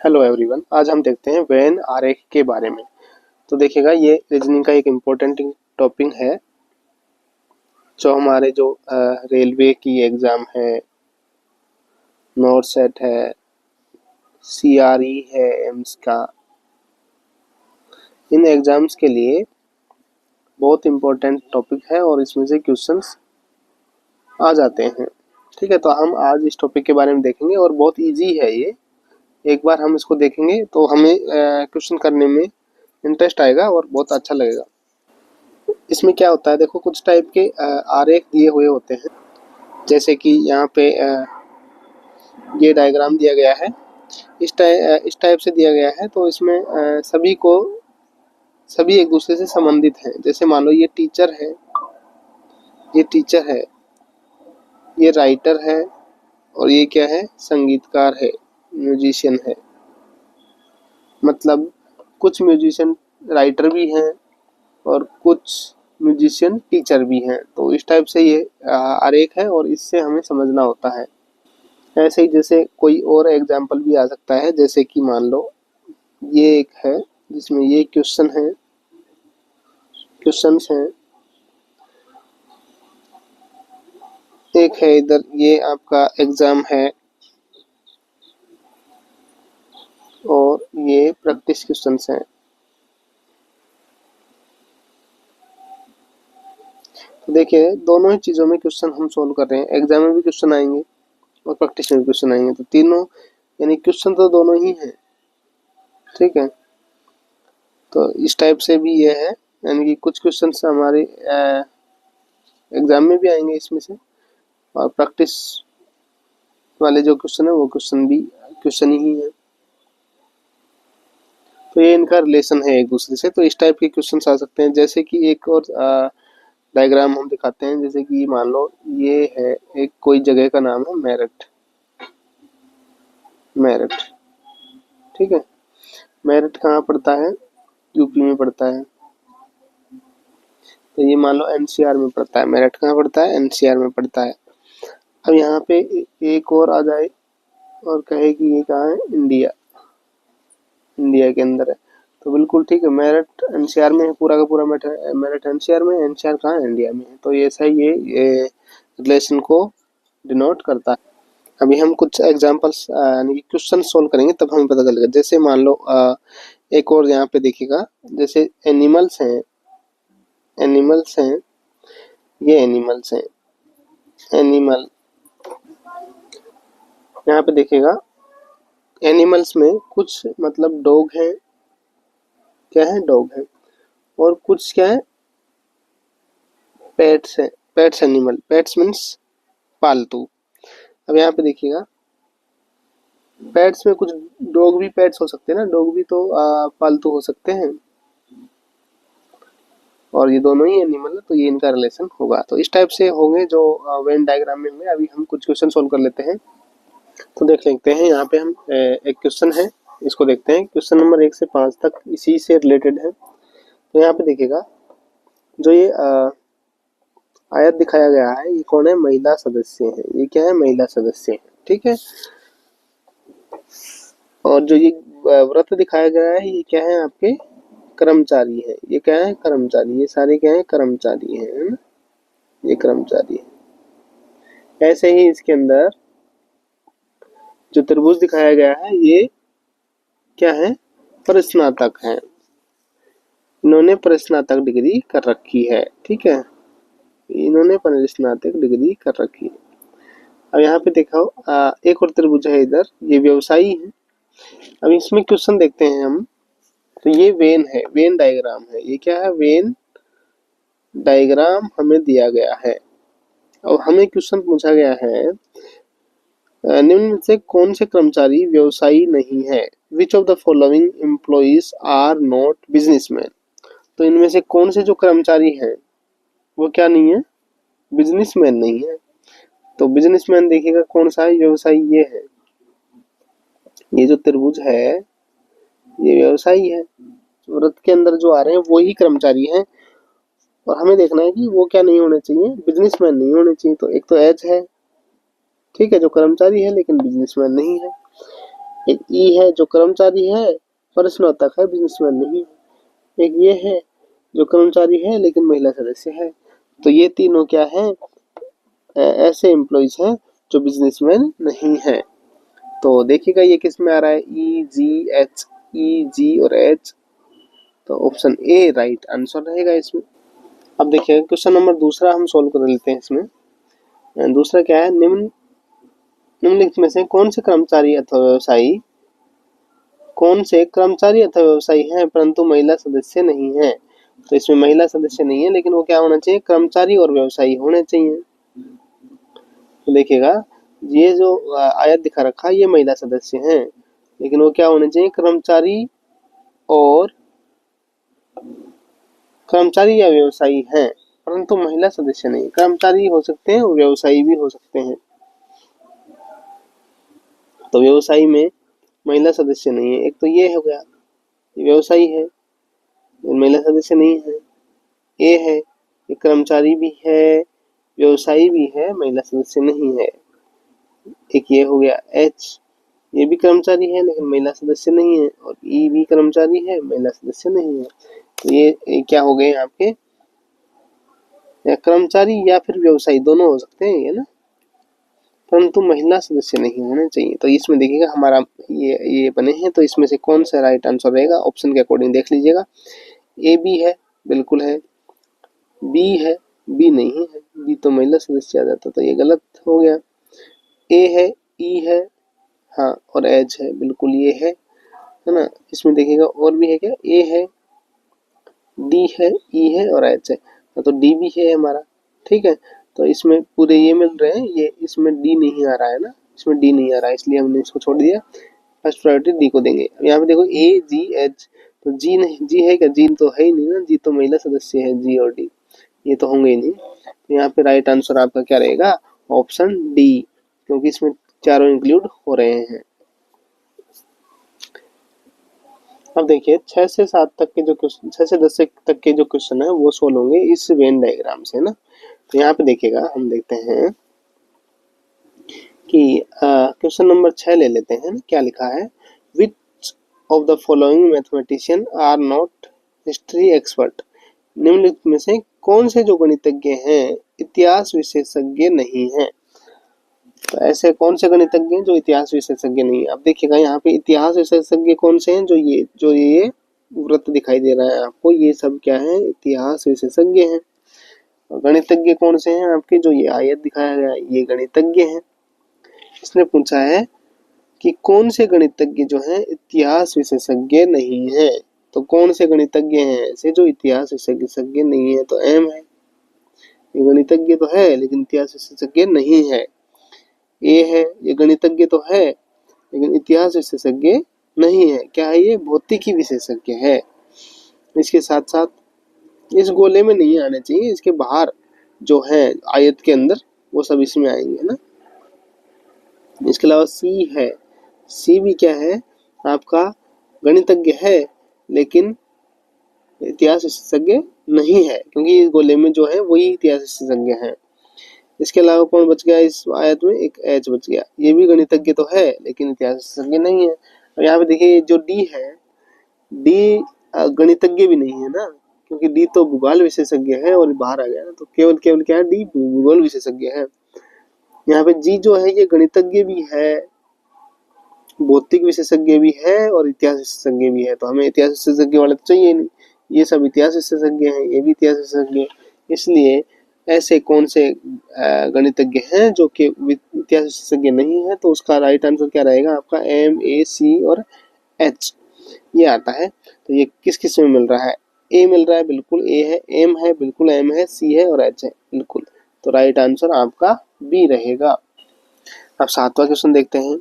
Hello everyone, आज हम देखते हैं वेन आरेख के बारे में। तो देखिएगा, ये रीजनिंग का एक इम्पोर्टेंट टॉपिक है जो हमारे रेलवे की एग्ज़ाम है, नॉर्थ सेट है, सीआरई है, एम्स का, इन एग्ज़ाम्स के लिए बहुत इम्पोर्टेंट टॉपिक है और इसमें से क्वेश्चंस आ जाते हैं। ठीक है, तो हम आज इस टॉपिक के बारे में देखेंगे और बहुत इजी है ये। एक बार हम इसको देखेंगे तो हमें क्वेश्चन करने में इंटरेस्ट आएगा और बहुत अच्छा लगेगा। इसमें क्या होता है, देखो कुछ टाइप के आरेख दिए हुए होते हैं, जैसे कि यहाँ पे ये डायग्राम दिया गया है, इस टाइप से दिया गया है। तो इसमें सभी एक दूसरे से संबंधित हैं। जैसे मान लो ये टीचर है, ये टीचर है, ये राइटर है और ये क्या है, संगीतकार है, म्यूजिशियन है। मतलब कुछ म्यूजिशियन राइटर भी हैं और कुछ म्यूजिशियन टीचर भी हैं। तो इस टाइप से ये आरेख है और इससे हमें समझना होता है। ऐसे ही जैसे कोई और एग्जाम्पल भी आ सकता है, जैसे कि मान लो ये एक है जिसमें ये क्वेश्चंस हैं। एक है इधर, ये आपका एग्जाम है और ये प्रैक्टिस क्वेश्चंस हैं। तो देखिए, दोनों ही चीज़ों में क्वेश्चन हम सोल्व कर रहे हैं। एग्जाम में भी क्वेश्चन आएंगे और प्रैक्टिस में भी क्वेश्चन आएंगे, तो तीनों यानी क्वेश्चन तो दोनों ही हैं। ठीक है, तो इस टाइप से भी ये है, यानी कि कुछ क्वेश्चन हमारे एग्जाम में भी आएंगे इसमें से, और प्रैक्टिस वाले जो क्वेश्चन है वो क्वेश्चन ही है। तो ये इनका रिलेशन है एक दूसरे से। तो इस टाइप के क्वेश्चन आ सकते हैं। जैसे कि एक और डायग्राम हम दिखाते हैं। जैसे कि मान लो ये है, एक कोई जगह का नाम है मेरठ। मेरठ, ठीक है। मेरठ कहाँ पड़ता है? यूपी में पड़ता है। तो ये मान लो एनसीआर में पड़ता है। मेरठ कहाँ पड़ता है? एनसीआर में पड़ता है। अब यहाँ पे एक और आ जाए और कहे कि ये कहाँ है? इंडिया, इंडिया के अंदर है। तो बिल्कुल ठीक है, मेरठ एनसीआर में है, पूरा का पूरा मेरठ एनसीआर में है। एनसीआर कहाँ है? इंडिया में है। तो ऐसा ही ये रिलेशन को डिनोट करता है। अभी हम कुछ एग्जांपल्स यानी कि क्वेश्चन सोल्व करेंगे, तब हमें पता चलेगा। जैसे मान लो एक और यहाँ पे देखिएगा, जैसे एनिमल्स हैं, ये एनिमल्स हैं, एनिमल। यहाँ पे देखिएगा, एनिमल्स में कुछ मतलब डॉग है, क्या है? डॉग है। और कुछ क्या है? पेट्स है, पेट्स एनिमल। पेट्स मीन्स पालतू। अब यहाँ पे देखिएगा, पेट्स में कुछ डॉग भी पेट्स हो सकते हैं ना, डॉग भी तो पालतू हो सकते हैं, और ये दोनों ही एनिमल है, तो ये इनका रिलेशन होगा। तो इस टाइप से होंगे जो वेन डायग्राम में होंगे। अभी हम कुछ क्वेश्चन सोल्व कर लेते हैं, तो देख लेते हैं। यहाँ पे हम एक क्वेश्चन है, इसको देखते हैं। क्वेश्चन नंबर 1 से 5 तक इसी से रिलेटेड है। तो यहाँ पे देखिएगा, जो ये आयत दिखाया गया है, ये कौन है? महिला सदस्य है। ये क्या है? महिला सदस्य है। ठीक है। और जो ये व्रत दिखाया गया है, ये क्या है? आपके कर्मचारी है। ये क्या है? कर्मचारी। ये सारे क्या है? कर्मचारी है ना, ये कर्मचारी है। ऐसे ही इसके अंदर जो त्रिभुज दिखाया गया है, ये क्या है? परिस्नातक है। इन्होंने परिस्नातक डिग्री कर रखी है। ठीक है, इन्होंने परिस्नातक डिग्री कर रखी है। अब यहाँ पे देखो, एक और त्रिभुज है इधर, ये व्यवसायी है। अब इसमें क्वेश्चन देखते हैं हम। तो ये वेन है, वेन डायग्राम है। ये क्या है? वेन डायग्राम हमें दिया गया है और हमें क्वेश्चन पूछा गया है, निम्न में से कौन से कर्मचारी व्यवसायी नहीं है? Which of the following employees are not businessman? तो इनमें से कौन से जो कर्मचारी हैं वो क्या नहीं है? बिजनेसमैन नहीं है। तो बिजनेसमैन देखिएगा कौन सा है? व्यवसायी ये है। ये जो त्रिभुज है ये व्यवसायी है। व्रत के अंदर जो आ रहे हैं वो ही कर्मचारी हैं, और हमें देखना है कि वो क्या नहीं होने चाहिए? बिजनेसमैन नहीं होने चाहिए। तो एक तो एच है, ठीक है, जो कर्मचारी है लेकिन बिजनेसमैन नहीं है। एक ई है जो कर्मचारी है पर स्नातक है, बिजनेसमैन नहीं है। एक ये है जो कर्मचारी है लेकिन महिला सदस्य है। तो ये तीनों क्या है, ऐसे एम्प्लॉइज हैं जो बिजनेसमैन नहीं है। तो देखिएगा ये किस में आ रहा है, ई जी एच, ई जी और एच। तो ऑप्शन ए राइट आंसर रहेगा इसमें। अब देखिए क्वेश्चन नंबर दूसरा हम सोल्व कर लेते हैं इसमें। दूसरा क्या है, निम्नलिखित में से कौन से कर्मचारी अथवा व्यवसायी हैं परंतु महिला सदस्य नहीं है। तो इसमें महिला सदस्य नहीं है लेकिन वो क्या होना चाहिए, कर्मचारी और व्यवसायी होने चाहिए। तो देखिएगा ये जो आयत दिखा रखा है ये महिला सदस्य हैं, लेकिन वो क्या होने चाहिए, कर्मचारी या व्यवसायी हैं परंतु महिला सदस्य नहीं। कर्मचारी हो सकते हैं और व्यवसायी भी हो सकते हैं। तो व्यवसायी में महिला सदस्य नहीं है, एक तो ये हो गया, व्यवसायी है, महिला सदस्य नहीं है। ए है, ये कर्मचारी भी है, व्यवसायी भी है, महिला सदस्य नहीं है। एक ये हो गया एच, ये भी कर्मचारी है लेकिन महिला सदस्य नहीं है। और ई भी कर्मचारी है, महिला सदस्य नहीं है। तो ये क्या हो गए आपके, या कर्मचारी या फिर व्यवसायी दोनों हो सकते हैं ये ना, परंतु महिला सदस्य नहीं होने चाहिए। तो इसमें देखिएगा हमारा ये बने हैं, तो इसमें से कौन सा राइट आंसर रहेगा, ऑप्शन के अकॉर्डिंग देख लीजिएगा। ए बी है, बिल्कुल है। बी है, बी नहीं है, बी तो महिला सदस्य आ जाता, तो ये गलत हो गया। ए है, ई है, हाँ, और एच है, बिल्कुल ये है ना। इसमें देखिएगा और भी है क्या, ए है, डी है, ई है और एच है, तो डी भी है हमारा, ठीक है। तो इसमें पूरे ये मिल रहे हैं, ये इसमें डी नहीं आ रहा है ना, इसमें डी नहीं आ रहा है, इसलिए हमने इसको छोड़ दिया। फर्स्ट प्रायोरिटी डी को देंगे। यहाँ पे देखो ए जी एच, तो जी नहीं, जी है क्या, जी तो है ही नहीं ना, जी तो महिला सदस्य है, जी और डी ये तो होंगे ही नहीं। तो यहाँ पे राइट आंसर आपका क्या रहेगा, ऑप्शन डी, क्योंकि इसमें चारों इंक्लूड हो रहे हैं। अब देखिए 6 से 7 तक के जो क्वेश्चन, 6 से 10 तक के जो क्वेश्चन है वो सोल्व होंगे इस वेन डायग्राम से ना। तो यहाँ पे देखिएगा हम देखते हैं कि क्वेश्चन नंबर 6 ले लेते हैं ना, क्या लिखा है, which of the following mathematician are not history expert. निम्नलिखित में से कौन से जो गणितज्ञ हैं इतिहास विशेषज्ञ नहीं है। तो ऐसे कौन से गणितज्ञ हैं जो इतिहास विशेषज्ञ नहीं है। अब देखिएगा यहाँ पे इतिहास विशेषज्ञ कौन से हैं, जो ये वृत्त दिखाई दे रहा है आपको, ये सब क्या है, इतिहास विशेषज्ञ हैं। और गणितज्ञ कौन से हैं आपके, जो ये आयत दिखाया गया है ये गणितज्ञ हैं। इसने पूछा है कि कौन से गणितज्ञ जो हैं इतिहास विशेषज्ञ नहीं है। तो कौन से गणितज्ञ हैं ऐसे जो इतिहास विशेषज्ञ नहीं है, तो एम है, ये गणितज्ञ तो है लेकिन इतिहास विशेषज्ञ नहीं है। ए है, ये गणितज्ञ तो है लेकिन इतिहास विशेषज्ञ नहीं है। क्या है ये, भौतिकी विशेषज्ञ है। इसके साथ साथ इस गोले में नहीं आने चाहिए, इसके बाहर जो है आयत के अंदर वो सब इसमें आएंगे ना। इसके अलावा सी है, सी भी क्या है आपका, गणितज्ञ है लेकिन इतिहास विशेषज्ञ नहीं है, क्योंकि इस गोले में जो है वही इतिहास विशेषज्ञ है। इसके अलावा कौन बच गया इस आयत में, एक एच बच गया, ये भी गणितज्ञ तो है लेकिन इतिहास विशेषज्ञ नहीं है। और यहाँ पे देखिए जो डी है, डी गणितज्ञ भी नहीं है ना, क्योंकि डी तो भूगोल विशेषज्ञ है और बाहर आ गया ना, तो केवल क्या है, डी भूगोल विशेषज्ञ है। यहाँ पे जी जो है ये गणितज्ञ भी है, भौतिक विशेषज्ञ भी है और इतिहास विशेषज्ञ भी है। तो हमें इतिहास विशेषज्ञ वाले तो चाहिए नहीं, ये सब इतिहास विशेषज्ञ हैं, ये भी इतिहास विशेषज्ञ, इसलिए ऐसे कौन से गणितज्ञ हैं जो कि इतिहास विशेषज्ञ नहीं है। तो उसका राइट आंसर क्या रहेगा आपका, एम, ए, सी और एच ये आता है। तो ये किस किस में मिल रहा है, ए मिल रहा है, बिल्कुल ए है, एम है, बिल्कुल एम है, सी है और एच है, बिल्कुल। तो राइट आंसर आपका बी रहेगा। अब 7वां क्वेश्चन देखते हैं,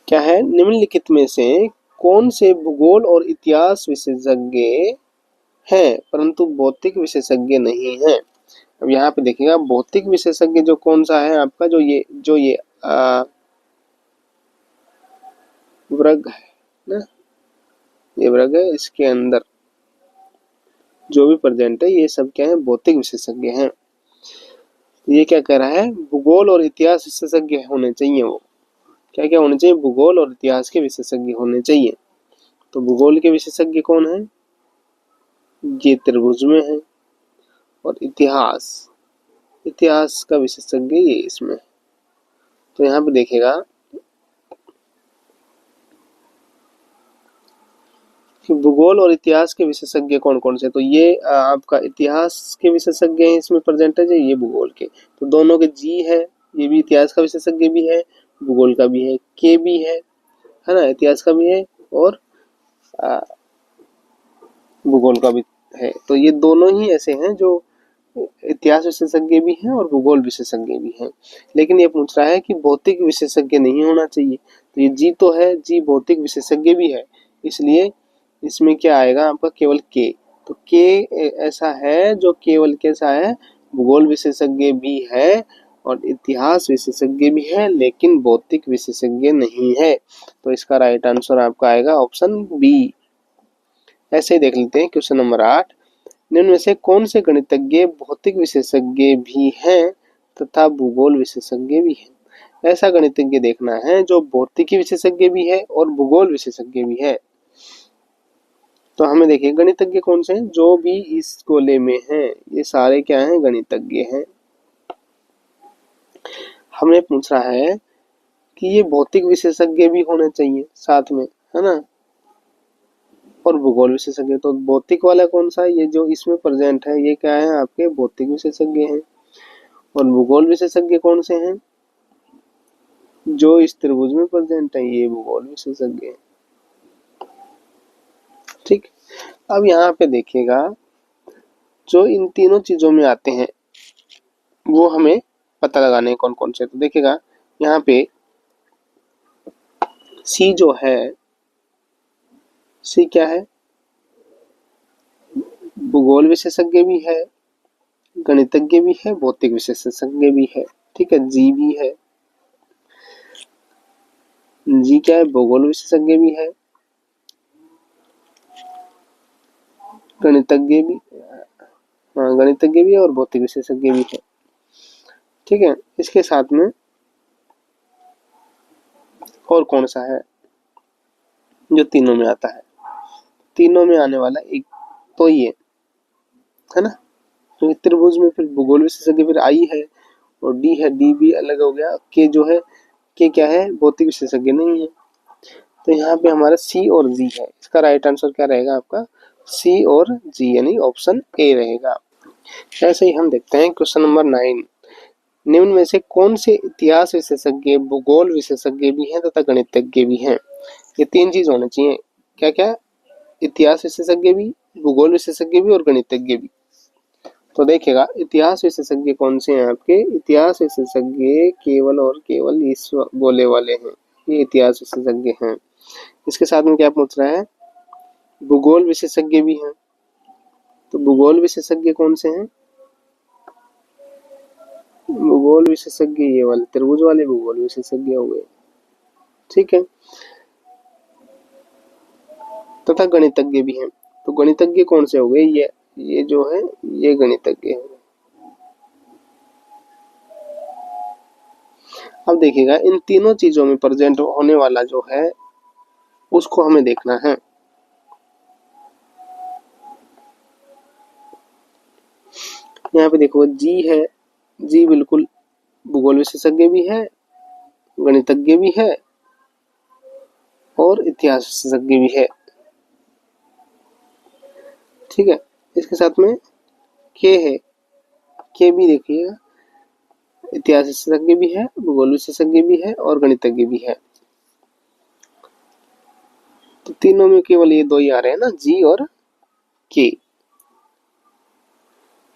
क्या है, निम्नलिखित में से कौन से भूगोल और इतिहास विशेषज्ञ हैं परंतु भौतिक विशेषज्ञ नहीं है। अब यहाँ पे देखिएगा भौतिक विशेषज्ञ जो कौन सा है आपका, जो ये वर्ग है ना, ये वर्ग है, इसके अंदर जो भी प्रेजेंट है ये सब क्या है, भौतिक विशेषज्ञ हैं। ये क्या कह रहा है, भूगोल और इतिहास विशेषज्ञ होने चाहिए वो, क्या क्या होने चाहिए? भूगोल और इतिहास के विशेषज्ञ होने चाहिए। तो भूगोल के विशेषज्ञ कौन है? ये त्रिभुज में है। और इतिहास, इतिहास का विशेषज्ञ ये इसमें। तो यहाँ पे देखिएगा कि भूगोल और इतिहास के विशेषज्ञ कौन कौन से। तो ये आपका इतिहास के विशेषज्ञ हैं इसमें प्रेजेंट है, ये भूगोल के। तो दोनों के जी है, ये भी इतिहास का विशेषज्ञ भी है, भूगोल का भी है, के भी है ना, इतिहास का भी है और भूगोल का भी है। तो ये दोनों ही ऐसे हैं जो इतिहास विशेषज्ञ भी हैं और भूगोल विशेषज्ञ भी हैं। लेकिन ये पूछ रहा है कि भौतिक विशेषज्ञ नहीं होना चाहिए। तो ये जी तो है, जी भौतिक विशेषज्ञ भी है, इसलिए इसमें क्या आएगा आपका? केवल के। तो के ऐसा है जो केवल कैसा है? भूगोल विशेषज्ञ भी है और इतिहास विशेषज्ञ भी है, लेकिन भौतिक विशेषज्ञ नहीं है। तो इसका राइट आंसर आपका आएगा ऑप्शन बी। ऐसे ही देख लेते हैं क्वेश्चन नंबर 8। निम्न में से कौन से गणितज्ञ भौतिक विशेषज्ञ भी हैं तथा भूगोल विशेषज्ञ भी हैं? ऐसा गणितज्ञ देखना है जो भौतिकी विशेषज्ञ भी है और भूगोल विशेषज्ञ भी है। तो हमें देखिए गणितज्ञ कौन से हैं? जो भी इस गोले में हैं ये सारे क्या हैं? गणितज्ञ हैं। हमने पूछा है कि ये भौतिक विशेषज्ञ भी होने चाहिए साथ में, है ना, और भूगोल विशेषज्ञ। तो भौतिक वाला कौन सा है? ये जो इसमें प्रेजेंट है ये क्या है? आपके भौतिक विशेषज्ञ हैं। और भूगोल विशेषज्ञ कौन से हैं? जो इस त्रिभुज में प्रेजेंट है ये भूगोल विशेषज्ञ हैं। ठीक, अब यहाँ पे देखिएगा जो इन तीनों चीजों में आते हैं वो हमें पता लगाने कौन कौन से। तो देखिएगा यहाँ पे सी जो है, सी क्या है? भूगोल विशेषज्ञ भी है, गणितज्ञ भी है, भौतिक विशेषज्ञ भी है। ठीक है, जी भी है। जी क्या है? भूगोल विशेषज्ञ भी है, गणितज्ञ भी, हाँ गणितज्ञ भी है और भौतिक विशेषज्ञ भी है। ठीक है, इसके साथ में और कौन सा है जो तीनों में आता है? तीनों में आने वाला एक तो ये है ना, तो त्रिभुज में फिर भूगोल विशेषज्ञ फिर आई है और डी है, डी भी अलग हो गया। के जो है, के क्या है? भौतिक विशेषज्ञ नहीं है। तो यहाँ पे हमारा सी और जी है। इसका राइट आंसर क्या रहेगा आपका? सी और जी, यानी ऑप्शन ए रहेगा। ऐसे ही हम देखते हैं क्वेश्चन नंबर 9। निम्न में से कौन से इतिहास विशेषज्ञ भूगोल विशेषज्ञ भी हैं तथा गणितज्ञ भी हैं? ये तीन चीज होने चाहिए। क्या क्या? इतिहास विशेषज्ञ भी, भूगोल विशेषज्ञ भी और गणितज्ञ भी। तो देखिएगा इतिहास विशेषज्ञ कौन से हैं आपके? इतिहास विशेषज्ञ केवल और केवल इस गोले वाले हैं, ये इतिहास विशेषज्ञ हैं। इसके साथ में क्या पूछ रहा है? भूगोल विशेषज्ञ भी हैं। तो भूगोल विशेषज्ञ कौन से हैं? भूगोल विशेषज्ञ ये वाले त्रिभुज वाले भूगोल विशेषज्ञ हो गए। ठीक है, तथा गणितज्ञ भी हैं। तो गणितज्ञ कौन से हो गए? ये जो है ये गणितज्ञ है। अब देखिएगा इन तीनों चीजों में प्रेजेंट होने वाला जो है उसको हमें देखना है। यहाँ पे देखो जी है, जी बिल्कुल भूगोल विशेषज्ञ भी है, गणितज्ञ भी है और इतिहास विशेषज्ञ भी है। ठीक है, इसके साथ में के है, के भी देखिएगा इतिहास विशेषज्ञ भी है, भूगोल विशेषज्ञ भी है और गणितज्ञ भी है। तो तीनों में केवल ये दो ही आ रहे हैं ना, जी और के।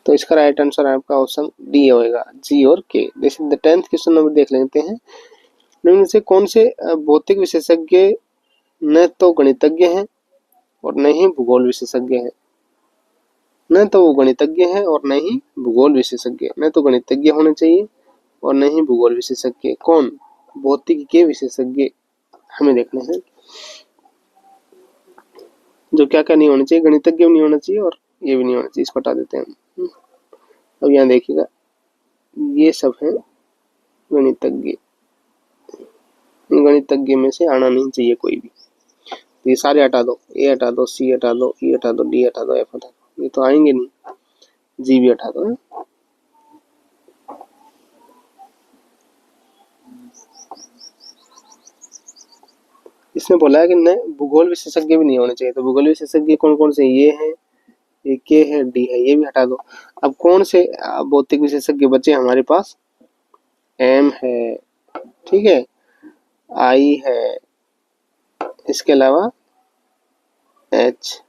तो इसका राइट आंसर आपका ऑप्शन डी होगा, जी और के। जैसे 10th क्वेश्चन नंबर देख लेते हैं। निम्न से कौन से भौतिक विशेषज्ञ न तो गणितज्ञ हैं और न ही भूगोल विशेषज्ञ हैं? न तो वो गणितज्ञ हैं और न ही भूगोल विशेषज्ञ। न तो गणितज्ञ होने चाहिए और न ही भूगोल विशेषज्ञ। कौन? भौतिक के विशेषज्ञ हमें देखने हैं। जो क्या क्या नहीं होना चाहिए? गणितज्ञ भी नहीं होना चाहिए और ये भी नहीं होना चाहिए, इसको हटा देते हैं हम। अब यहाँ देखिएगा ये सब है गणितज्ञ। गणितज्ञ में से आना नहीं चाहिए कोई भी। तो ये सारे हटा दो, ए हटा दो, सी हटा दो, ई हटा दो, डी हटा दो, एफ हटा दो, ये तो आएंगे नहीं। जी भी हटा दो। इसने बोला है कि न भूगोल विशेषज्ञ भी नहीं होने चाहिए। तो भूगोल विशेषज्ञ कौन कौन से, ये है, ये के है, डी है, ये भी हटा दो। अब कौन से भौतिक विशेषज्ञ बचे हमारे पास? एम है, ठीक है, आई है, इसके अलावा एच,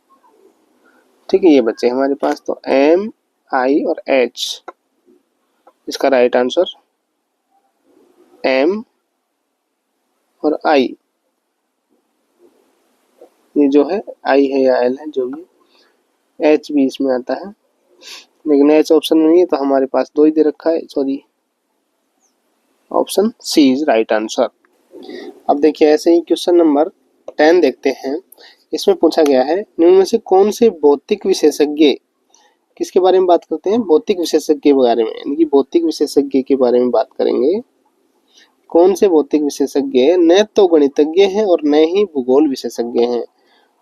ठीक है, ये बचे हमारे पास। तो एम, आई और एच, इसका राइट आंसर एम और आई। ये जो है आई है या एल है, जो भी, एच भी इसमें आता है, लेकिन एच ऑप्शन में नहीं है, तो हमारे पास दो ही दे रखा है, sorry, option C is right answer. अब देखिए ऐसे ही क्वेश्चन नंबर 10 देखते हैं। इसमें पूछा गया है निम्न में से कौन से भौतिक विशेषज्ञ, किसके बारे में बात करते हैं? भौतिक विशेषज्ञ के बारे में, यानी कि भौतिक विशेषज्ञ के बारे में बात करेंगे। कौन से भौतिक विशेषज्ञ न तो गणितज्ञ हैं और न ही भूगोल विशेषज्ञ हैं?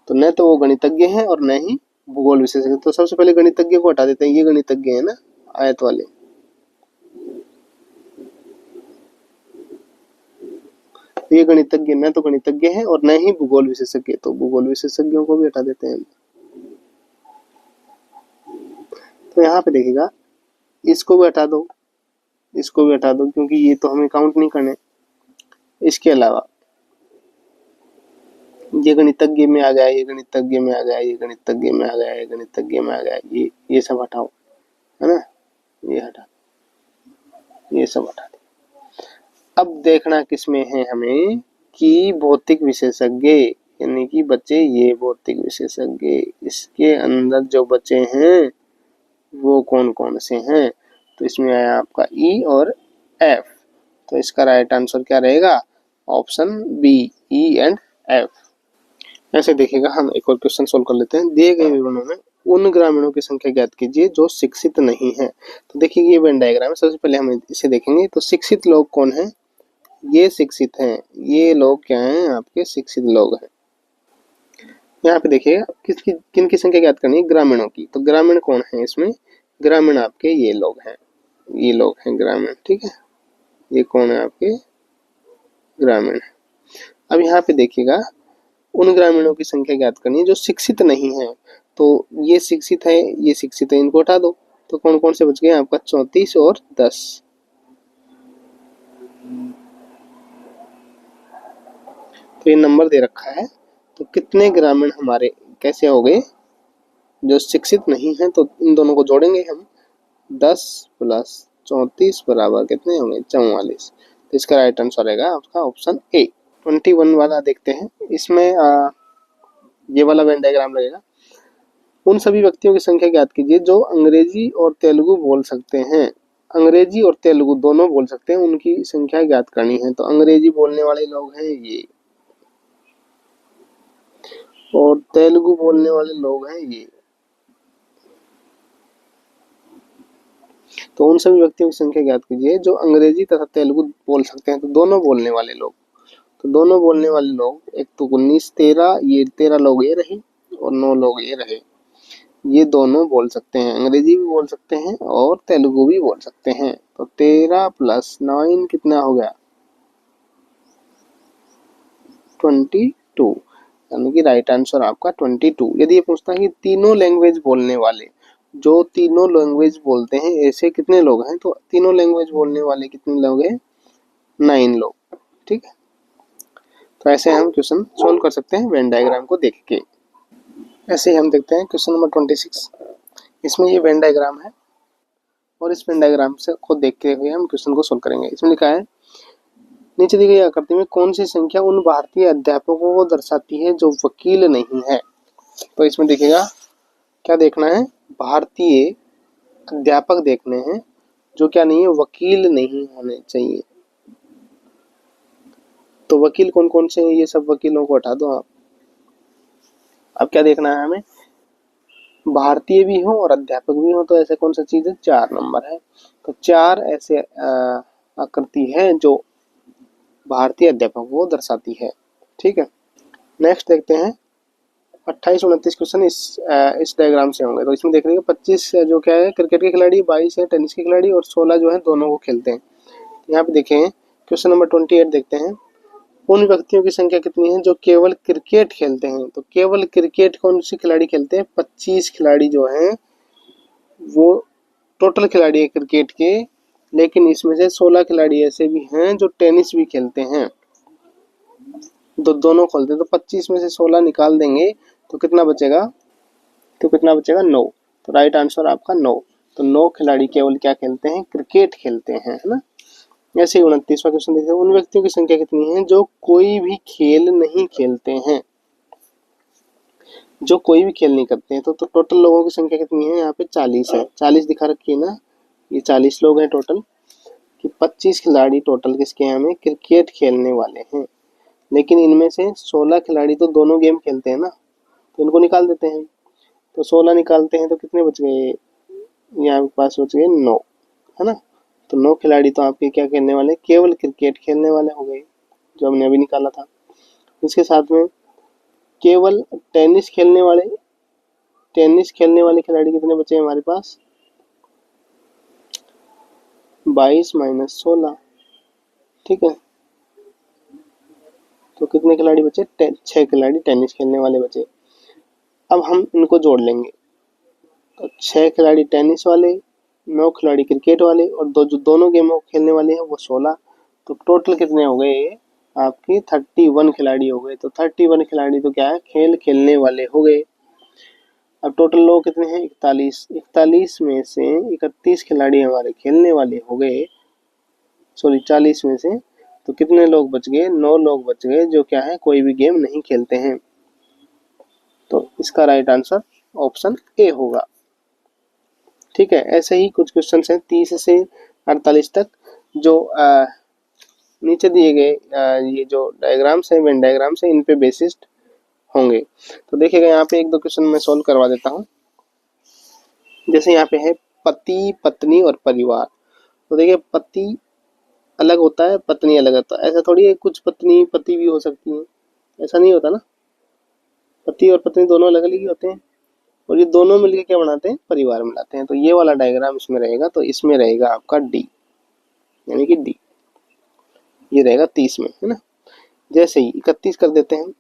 तो न तो वो गणितज्ञ हैं और न ही भूगोल विशेषज्ञ। तो सबसे पहले गणितज्ञ को हटा देते हैं, ये गणितज्ञ है ना, आयत वाले, ये गणितज्ञ न तो गणितज्ञ हैं और न ही भूगोल विशेषज्ञ, तो भूगोल विशेषज्ञों को भी हटा देते हैं। तो यहाँ पे देखिएगा, इसको भी हटा दो, इसको भी हटा दो, क्योंकि ये तो हमें काउंट नहीं करने। इसके अलावा ये गणितज्ञ में आ गया, ये गणितज्ञ में आ गया, ये गणितज्ञ में आ गया, ये गणितज्ञ में आ गया, ये सब हटाओ, है ना, ये हटा, ये सब हटा दो। अब देखना किसमें है हमें कि भौतिक विशेषज्ञ, यानी कि बच्चे ये भौतिक विशेषज्ञ, इसके अंदर जो बचे हैं वो कौन कौन से हैं? तो इसमें आया आपका ई और एफ। तो इसका राइट आंसर क्या रहेगा? Option B, E and F. ऐसे देखिएगा, हम एक और क्वेश्चन सोल्व कर लेते हैं। दिए गए विवरणों में उन ग्रामीणों की संख्या ज्ञात कीजिए जो शिक्षित नहीं है। तो देखिए ये वेन डायग्राम है, सबसे पहले हम इसे देखेंगे। तो शिक्षित लोग कौन है? ये शिक्षित हैं, ये लोग क्या हैं? आपके शिक्षित लोग हैं। यहाँ पे देखिएगा किसकी, किन की संख्या ज्ञात करनी है? ग्रामीणों की। तो ग्रामीण कौन है इसमें? ग्रामीण आपके ये लोग हैं, ये लोग हैं ग्रामीण, ठीक है। ये कौन है? आपके ग्रामीण। अब यहाँ पे देखिएगा, उन ग्रामीणों की संख्या ज्ञात करनी है जो शिक्षित नहीं है। तो ये शिक्षित है, ये शिक्षित है, इनको हटा दो। तो कौन कौन से बच गए आपका? 34 और 10। तो ये नंबर दे रखा है। तो कितने ग्रामीण हमारे कैसे हो गए? जो शिक्षित नहीं है, तो इन दोनों को जोड़ेंगे हम। 10 प्लस 34 बराबर कितने होंगे? 44। तो इसका राइट आंसर रहेगा आपका ऑप्शन ए। 21 वाला देखते हैं। इसमें ये वाला वेन डायग्राम रहेगा। उन सभी व्यक्तियों की संख्या ज्ञात कीजिए जो अंग्रेजी और तेलुगु बोल सकते हैं। अंग्रेजी और तेलुगु दोनों बोल सकते हैं, उनकी संख्या ज्ञात करनी है। तो अंग्रेजी बोलने वाले लोग हैं ये, और तेलुगु बोलने वाले लोग हैं ये। तो उन सभी व्यक्तियों की संख्या ज्ञात कीजिए जो अंग्रेजी तथा तेलुगु बोल सकते हैं। तो दोनों बोलने वाले लोग, तो दोनों बोलने वाले लोग, एक तो 19, 13, ये 13 लोग ये रहे और 9 लोग ये रहे। ये दोनों बोल सकते हैं, अंग्रेजी भी बोल सकते हैं और तेलुगु भी बोल सकते हैं। तो 13 प्लस 9 कितना हो गया? 22, यानी कि राइट आंसर आपका 22। यदि ये पूछता है कि तीनों लैंग्वेज बोलने वाले, जो तीनों लैंग्वेज बोलते हैं, ऐसे कितने लोग हैं? तो तीनों लैंग्वेज बोलने वाले कितने लोग हैं? 9 लोग, ठीक है। तो ऐसे हम क्वेश्चन सोल्व कर सकते हैं वेन डायग्राम को देख के। ऐसे ही हम देखते हैं क्वेश्चन नंबर 26। इसमें ये वेन डायग्राम है और इस वेन डायग्राम से को देखते हुए हम क्वेश्चन को सोल्व करेंगे। इसमें लिखा है नीचे दी गई आकृति में कौन सी संख्या उन भारतीय अध्यापकों को दर्शाती है जो वकील नहीं है? तो इसमें देखिएगा क्या देखना है? भारतीय अध्यापक देखने हैं जो क्या नहीं है? वकील नहीं होने चाहिए। तो वकील कौन कौन से हैं? ये सब वकीलों को हटा दो आप। अब क्या देखना है हमें? भारतीय भी हो और अध्यापक भी हो। तो ऐसे कौन सा चीज है? 4 नंबर है। तो 4 ऐसे आकृति है जो भारतीय अध्यापकों को दर्शाती है। ठीक है, नेक्स्ट देखते हैं 28-29 क्वेश्चन इस डायग्राम से होंगे। तो इसमें देख रहे 25 जो क्या है क्रिकेट के खिलाड़ी, 22 है टेनिस के खिलाड़ी और 16 जो है दोनों को खेलते हैं। यहाँ पे देखें क्वेश्चन नंबर 28 देखते हैं, उन व्यक्तियों की संख्या कितनी है जो केवल क्रिकेट खेलते हैं। तो केवल क्रिकेट कौन से खिलाड़ी खेलते हैं, 25 खिलाड़ी जो हैं वो टोटल खिलाड़ी है क्रिकेट के, लेकिन इसमें से 16 खिलाड़ी ऐसे भी हैं जो टेनिस भी खेलते हैं, तो दोनों खेलते हैं। तो 25 में से 16 निकाल देंगे तो कितना बचेगा, 9। तो राइट आंसर आपका 9। तो 9 खिलाड़ी केवल क्या खेलते हैं, क्रिकेट खेलते हैं, है ना। ऐसे ही 29वां क्वेश्चन देखते हैं, उन व्यक्तियों की संख्या कितनी है जो कोई भी खेल नहीं खेलते हैं, जो कोई भी खेल नहीं करते हैं। तो टोटल लोगों की संख्या कितनी है, यहाँ पे 40 है, 40 दिखा रखी है ना, ये 40 लोग हैं टोटल, कि 25 खिलाड़ी टोटल किसके हैं, हमें क्रिकेट खेलने वाले हैं, लेकिन इनमें से 16 खिलाड़ी तो दोनों गेम खेलते हैं ना, तो इनको निकाल देते हैं। तो 16 निकालते हैं तो कितने बच गए, यहाँ पास बच गए 9, है ना। तो 9 खिलाड़ी तो आपके क्या खेलने वाले, केवल क्रिकेट खेलने वाले हो गए, जो हमने अभी निकाला था। इसके साथ में केवल टेनिस खेलने वाले खिलाड़ी कितने बचे हमारे पास, 22 - 16, ठीक है। तो कितने खिलाड़ी बचे, 6 खिलाड़ी टेनिस खेलने वाले बचे। अब हम इनको जोड़ लेंगे, तो 6 खिलाड़ी टेनिस वाले, 9 खिलाड़ी क्रिकेट वाले और जो दोनों गेमों खेलने वाले हैं वो 16। तो टोटल कितने हो गए आपके, 31 खिलाड़ी हो गए। तो 31 खिलाड़ी तो क्या है, खेल खेलने वाले हो गए। अब टोटल लोग कितने हैं, 41 में से 31 खिलाड़ी हमारे खेलने वाले हो गए, सॉरी 40 में से, तो कितने लोग बच गए, 9 लोग बच गए जो क्या है, कोई भी गेम नहीं खेलते हैं। तो इसका राइट आंसर ऑप्शन ए होगा। ठीक है, ऐसे ही कुछ क्वेश्चन हैं 30 से 48 तक, जो नीचे दिए गए ये जो डायग्राम्स है, वेन डायग्राम्स है, इन पे बेसिस्ड होंगे। तो देखिएगा यहाँ पे एक दो क्वेश्चन मैं सॉल्व करवा देता हूँ। जैसे यहाँ पे है पति पत्नी और परिवार। तो देखिए पति अलग होता है, पत्नी अलग होता है, ऐसा थोड़ी है कुछ पत्नी पति भी हो सकती है, ऐसा नहीं होता ना, पति और पत्नी दोनों अलग अलग ही होते हैं, और ये दोनों मिलकर क्या बनाते हैं, परिवार बनाते हैं। तो ये वाला डायग्राम इसमें रहेगा, तो इसमें रहेगा आपका डी, यानी कि डी, ये रहेगा 30 में, है ना। जैसे ही 31 कर देते हैं,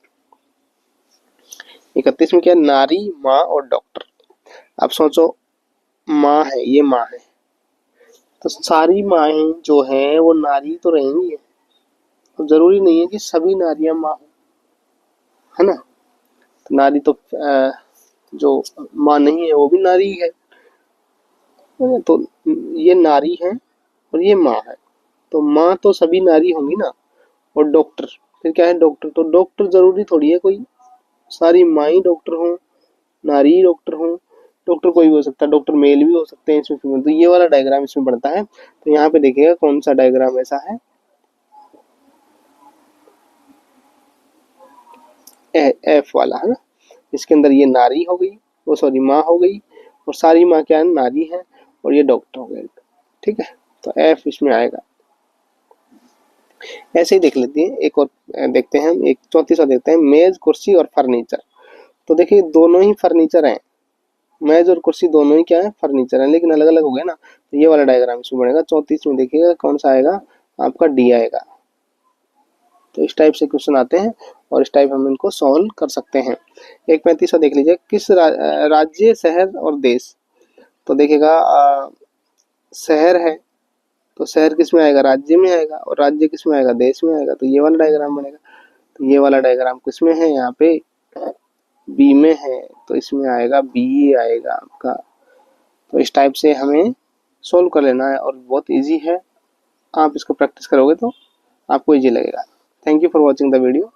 31 में क्या, नारी, माँ और डॉक्टर। आप सोचो माँ है, ये माँ है, तो सारी माएँ जो हैं वो नारी तो रहेंगी, तो जरूरी नहीं है कि सभी नारियां माँ हो, है ना। तो नारी तो जो माँ नहीं है वो भी नारी है, तो ये नारी है और ये माँ है, तो माँ तो सभी नारी होंगी ना। और डॉक्टर, फिर क्या है, डॉक्टर, तो डॉक्टर जरूरी थोड़ी है कोई सारी माँ ही डॉक्टर हो, नारी ही डॉक्टर हो, डॉक्टर कोई भी हो सकता है, डॉक्टर मेल भी हो सकते हैं इसमें फीमेल। तो ये वाला डायग्राम इसमें बनता है। तो यहाँ पे देखिएगा कौन सा डायग्राम ऐसा है, एफ वाला, है ना। इसके अंदर ये नारी हो गई, वो सॉरी माँ हो गई, और सारी माँ क्या है, नारी है, और ये डॉक्टर हो गए, ठीक है। तो एफ इसमें आएगा। ऐसे ही देख लेते हैं, एक और देखते हैं, एक 34वां देखते हैं, मेज कुर्सी और फर्नीचर। तो देखिए दोनों ही फर्नीचर हैं, मेज और कुर्सी दोनों ही क्या है, फर्नीचर है, लेकिन अलग अलग हो गए ना। तो ये वाला डायग्राम इसमें बनेगा। 34 में देखिएगा कौन सा आएगा, आपका डी आएगा। तो इस टाइप से क्वेश्चन आते हैं और इस टाइप हम इनको सॉल्व कर सकते हैं। एक 35वां देख लीजिए, किस राज्य, शहर और देश। तो देखिएगा शहर है, तो शहर किस में आएगा, राज्य में आएगा, और राज्य किस में आएगा, देश में आएगा। तो ये वाला डायग्राम बनेगा। तो ये वाला डायग्राम किस में है, यहाँ पे बी में है, तो इसमें आएगा बी आएगा आपका। तो इस टाइप से हमें सोल्व कर लेना है और बहुत इजी है, आप इसको प्रैक्टिस करोगे तो आपको इजी लगेगा। Thank you for watching the video.